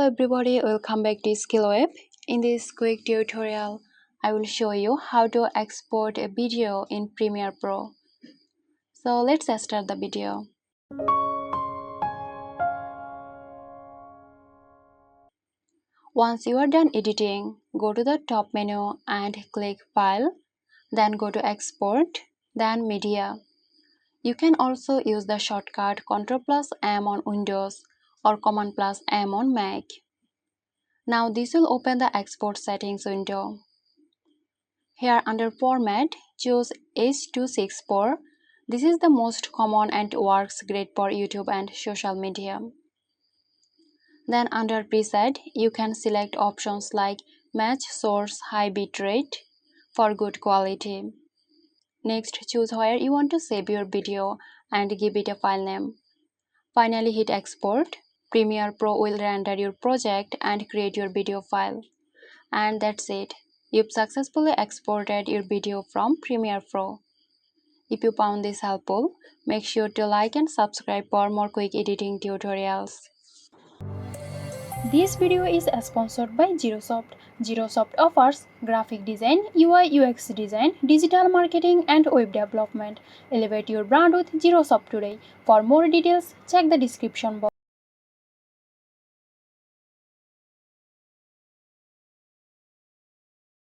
everybody, welcome back to Skill Web. In this quick tutorial, I will show you how to export a video in Premiere Pro. So let's start the video. Once you are done editing, go to the top menu and click File, then go to Export, then Media. You can also use the shortcut Ctrl M on Windows or Command M on Mac. Now this will open the export settings window. Here under Format, choose H.264. This is the most common and works great for YouTube and social media. Then under Preset, you can select options like Match Source High Bitrate for good quality. Next, choose where you want to save your video and give it a file name. Finally, hit Export. Premiere Pro will render your project and create your video file. And that's it. You've successfully exported your video from Premiere Pro. If you found this helpful, make sure to like and subscribe for more quick editing tutorials. This video is sponsored by Zerosoft. Zerosoft offers graphic design, UI UX design, digital marketing and web development. Elevate your brand with Zerosoft today. For more details, check the description box.